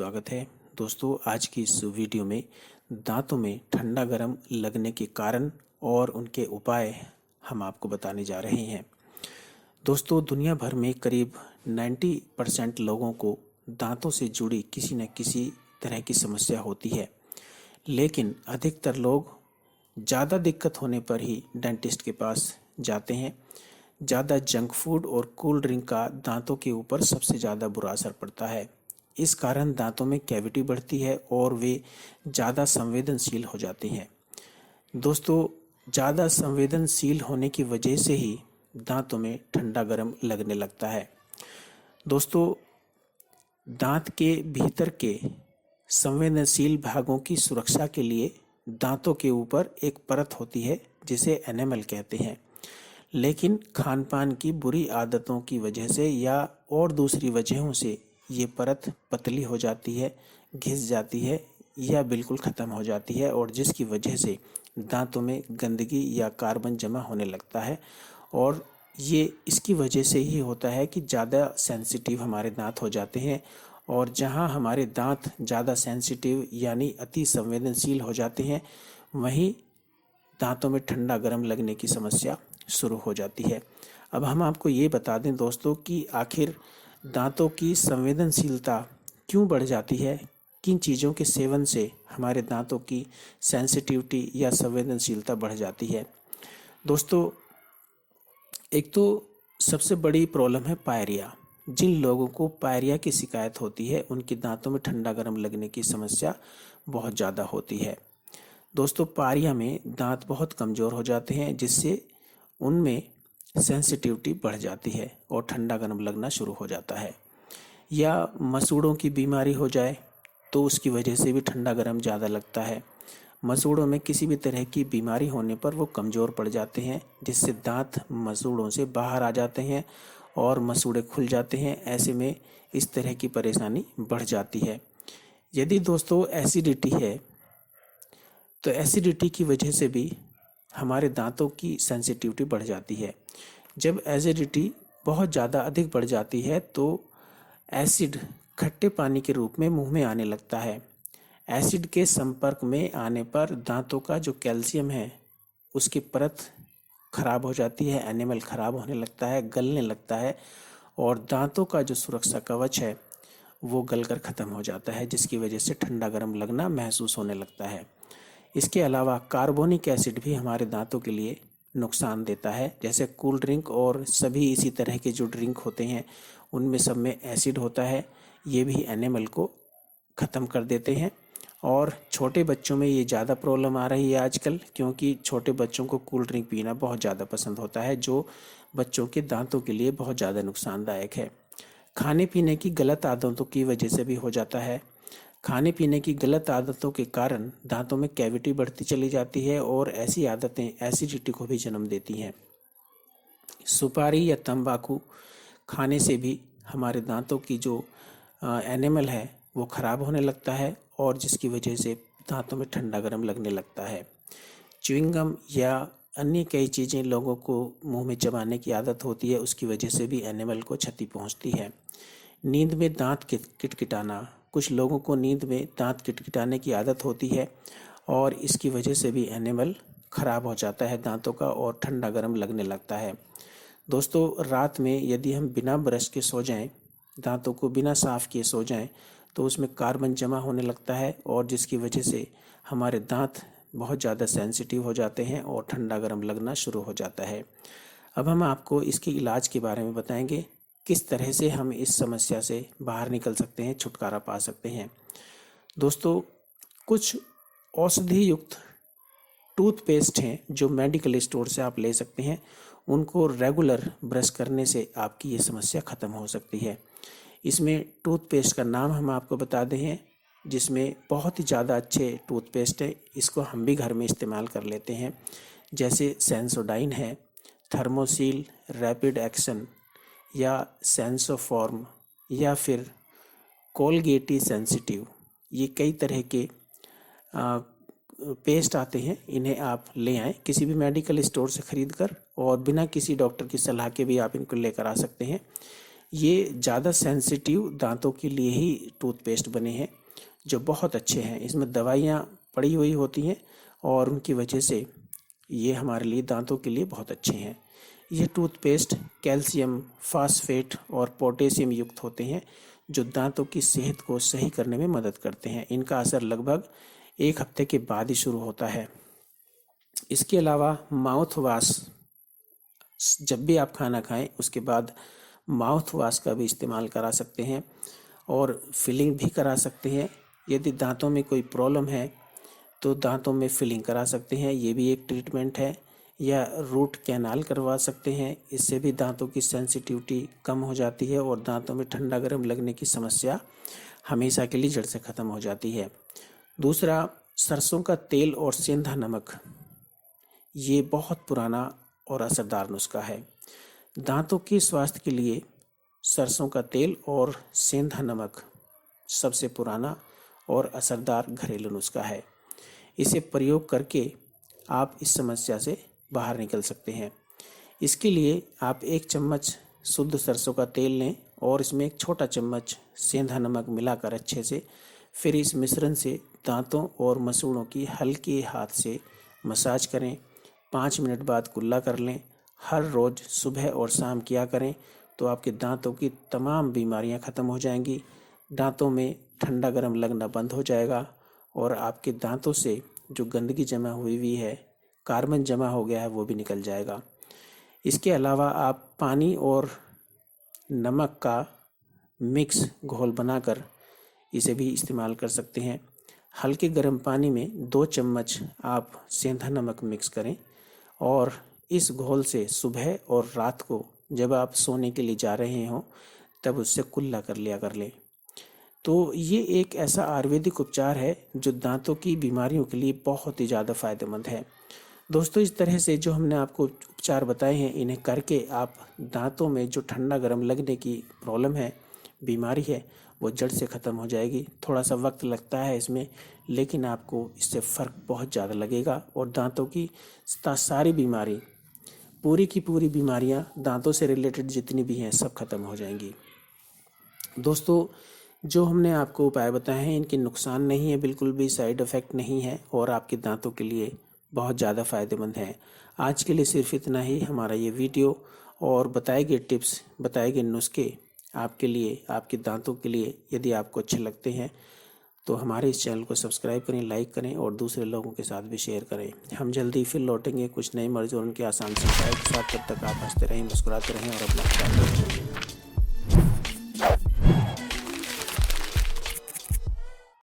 स्वागत है। दोस्तों, आज की इस वीडियो में दांतों में ठंडा गर्म लगने के कारण और उनके उपाय हम आपको बताने जा रहे हैं। दोस्तों, दुनिया भर में करीब 90% लोगों को दांतों से जुड़ी किसी न किसी तरह की समस्या होती है, लेकिन अधिकतर लोग ज़्यादा दिक्कत होने पर ही डेंटिस्ट के पास जाते हैं। ज़्यादा जंक फूड और कोल्ड ड्रिंक का दांतों के ऊपर सबसे ज़्यादा बुरा असर पड़ता है। इस कारण दांतों में कैविटी बढ़ती है और वे ज़्यादा संवेदनशील हो जाते हैं। दोस्तों, ज़्यादा संवेदनशील होने की वजह से ही दांतों में ठंडा गर्म लगने लगता है। दोस्तों, दांत के भीतर के संवेदनशील भागों की सुरक्षा के लिए दांतों के ऊपर एक परत होती है जिसे एनेमल कहते हैं, लेकिन खान पान की बुरी आदतों की वजह से या और दूसरी वजहों से ये परत पतली हो जाती है, घिस जाती है या बिल्कुल ख़त्म हो जाती है, और जिसकी वजह से दांतों में गंदगी या कार्बन जमा होने लगता है। और ये इसकी वजह से ही होता है कि ज़्यादा सेंसिटिव हमारे दांत हो जाते हैं, और जहाँ हमारे दांत ज़्यादा सेंसिटिव यानी अति संवेदनशील हो जाते हैं, वहीं दांतों में ठंडा गर्म लगने की समस्या शुरू हो जाती है। अब हम आपको ये बता दें दोस्तों कि आखिर दांतों की संवेदनशीलता क्यों बढ़ जाती है, किन चीज़ों के सेवन से हमारे दांतों की सेंसिटिविटी या संवेदनशीलता बढ़ जाती है। दोस्तों, एक तो सबसे बड़ी प्रॉब्लम है पायरिया। जिन लोगों को पायरिया की शिकायत होती है, उनके दांतों में ठंडा गर्म लगने की समस्या बहुत ज़्यादा होती है। दोस्तों, पायरिया में दांत बहुत कमज़ोर हो जाते हैं, जिससे उनमें सेंसिटिविटी बढ़ जाती है और ठंडा गर्म लगना शुरू हो जाता है। या मसूड़ों की बीमारी हो जाए तो उसकी वजह से भी ठंडा गर्म ज़्यादा लगता है। मसूड़ों में किसी भी तरह की बीमारी होने पर वो कमज़ोर पड़ जाते हैं, जिससे दांत मसूड़ों से बाहर आ जाते हैं और मसूड़े खुल जाते हैं। ऐसे में इस तरह की परेशानी बढ़ जाती है। यदि दोस्तों एसिडिटी है, तो एसिडिटी की वजह से भी हमारे दांतों की सेंसिटिविटी बढ़ जाती है। जब एसिडिटी बहुत ज़्यादा अधिक बढ़ जाती है तो एसिड खट्टे पानी के रूप में मुंह में आने लगता है। एसिड के संपर्क में आने पर दांतों का जो कैल्शियम है उसकी परत खराब हो जाती है, एनिमल खराब होने लगता है, गलने लगता है, और दांतों का जो सुरक्षा कवच है वो गलकर ख़त्म हो जाता है, जिसकी वजह से ठंडा गर्म लगना महसूस होने लगता है। इसके अलावा कार्बोनिक एसिड भी हमारे दांतों के लिए नुकसान देता है। जैसे कूल ड्रिंक और सभी इसी तरह के जो ड्रिंक होते हैं उनमें सब में एसिड होता है। ये भी एनिमल को ख़त्म कर देते हैं। और छोटे बच्चों में ये ज़्यादा प्रॉब्लम आ रही है आजकल, क्योंकि छोटे बच्चों को कूल ड्रिंक पीना बहुत ज़्यादा पसंद होता है, जो बच्चों के दांतों के लिए बहुत ज़्यादा नुकसानदायक है। खाने पीने की गलत आदतों की वजह से भी हो जाता है। खाने पीने की गलत आदतों के कारण दांतों में कैविटी बढ़ती चली जाती है और ऐसी आदतें एसिडिटी को भी जन्म देती हैं। सुपारी या तंबाकू खाने से भी हमारे दांतों की जो एनिमल है वो ख़राब होने लगता है, और जिसकी वजह से दांतों में ठंडा गर्म लगने लगता है। च्युइंगम या अन्य कई चीज़ें लोगों को मुंह में चबाने की आदत होती है, उसकी वजह से भी एनिमल को क्षति पहुंचती है। नींद में दांत किटकिटाना, कुछ लोगों को नींद में दांत किटकिटाने की आदत होती है, और इसकी वजह से भी एनिमल खराब हो जाता है दांतों का और ठंडा गर्म लगने लगता है। दोस्तों, रात में यदि हम बिना ब्रश के सो जाएं, दांतों को बिना साफ़ किए सो जाएं, तो उसमें कार्बन जमा होने लगता है, और जिसकी वजह से हमारे दांत बहुत ज़्यादा सेंसिटिव हो जाते हैं और ठंडा गर्म लगना शुरू हो जाता है। अब हम आपको इसके इलाज के बारे में बताएंगे, किस तरह से हम इस समस्या से बाहर निकल सकते हैं, छुटकारा पा सकते हैं। दोस्तों, कुछ औषधि युक्त टूथपेस्ट हैं जो मेडिकल स्टोर से आप ले सकते हैं। उनको रेगुलर ब्रश करने से आपकी ये समस्या ख़त्म हो सकती है। इसमें टूथपेस्ट का नाम हम आपको बता दें हैं, जिसमें बहुत ही ज़्यादा अच्छे टूथपेस्ट है, इसको हम भी घर में इस्तेमाल कर लेते हैं। जैसे सेंसोडाइन है, थर्मोसील, रैपिड एक्शन या सेंसोफॉर्म, या फिर कोलगेटी सेंसिटिव। ये कई तरह के पेस्ट आते हैं, इन्हें आप ले आएँ किसी भी मेडिकल स्टोर से ख़रीद कर, और बिना किसी डॉक्टर की सलाह के भी आप इनको लेकर आ सकते हैं। ये ज़्यादा सेंसिटिव दांतों के लिए ही टूथपेस्ट बने हैं, जो बहुत अच्छे हैं। इसमें दवाइयाँ पड़ी हुई होती हैं और उनकी वजह से ये हमारे लिए दांतों के लिए बहुत अच्छे हैं। ये टूथपेस्ट कैल्शियम, फास्फेट और पोटेशियम युक्त होते हैं, जो दांतों की सेहत को सही करने में मदद करते हैं। इनका असर लगभग 1 हफ्ते के बाद ही शुरू होता है। इसके अलावा माउथ वॉश, जब भी आप खाना खाएं उसके बाद माउथ वॉश का भी इस्तेमाल करा सकते हैं और फिलिंग भी करा सकते हैं। यदि दांतों में कोई प्रॉब्लम है तो दांतों में फिलिंग करा सकते हैं, ये भी एक ट्रीटमेंट है। या रूट कैनाल करवा सकते हैं, इससे भी दांतों की सेंसिटिविटी कम हो जाती है और दांतों में ठंडा गर्म लगने की समस्या हमेशा के लिए जड़ से ख़त्म हो जाती है। दूसरा, सरसों का तेल और सेंधा नमक, ये बहुत पुराना और असरदार नुस्खा है। दांतों के स्वास्थ्य के लिए सरसों का तेल और सेंधा नमक सबसे पुराना और असरदार घरेलू नुस्खा है। इसे प्रयोग करके आप इस समस्या से बाहर निकल सकते हैं। इसके लिए आप 1 चम्मच शुद्ध सरसों का तेल लें और इसमें 1 छोटा चम्मच सेंधा नमक मिलाकर अच्छे से, फिर इस मिश्रण से दांतों और मसूड़ों की हल्के हाथ से मसाज करें। 5 मिनट बाद कुल्ला कर लें। हर रोज़ सुबह और शाम किया करें तो आपके दांतों की तमाम बीमारियां ख़त्म हो जाएंगी। दांतों में ठंडा गर्म लगना बंद हो जाएगा और आपके दांतों से जो गंदगी जमा हुई है, कार्बन जमा हो गया है, वो भी निकल जाएगा। इसके अलावा आप पानी और नमक का मिक्स घोल बनाकर इसे भी इस्तेमाल कर सकते हैं। हल्के गर्म पानी में 2 चम्मच आप सेंधा नमक मिक्स करें और इस घोल से सुबह और रात को जब आप सोने के लिए जा रहे हों तब उससे कुल्ला कर लिया कर लें। तो ये एक ऐसा आयुर्वेदिक उपचार है जो दांतों की बीमारियों के लिए बहुत ही ज़्यादा फायदेमंद है। दोस्तों, इस तरह से जो हमने आपको उपचार बताए हैं, इन्हें करके आप दांतों में जो ठंडा गर्म लगने की प्रॉब्लम है, बीमारी है, वो जड़ से ख़त्म हो जाएगी। थोड़ा सा वक्त लगता है इसमें, लेकिन आपको इससे फ़र्क बहुत ज़्यादा लगेगा और दांतों की सारी बीमारी, पूरी की पूरी बीमारियां दांतों से रिलेटेड जितनी भी हैं, सब खत्म हो जाएंगी। दोस्तों, जो हमने आपको उपाय बताए हैं, इनके नुकसान नहीं है, बिल्कुल भी साइड इफ़ेक्ट नहीं है और आपके दांतों के लिए बहुत ज़्यादा फ़ायदेमंद है। आज के लिए सिर्फ इतना ही। हमारा ये वीडियो और बताए गए टिप्स, बताए गए नुस्खे आपके लिए, आपके दांतों के लिए यदि आपको अच्छे लगते हैं तो हमारे इस चैनल को सब्सक्राइब करें, लाइक करें और दूसरे लोगों के साथ भी शेयर करें। हम जल्दी फिर लौटेंगे कुछ नए मर्ज और उनके आसान समस्याओं के साथ। तब तक आप हंसते रहें, मुस्कुराते रहें और अपना ख्याल रखें।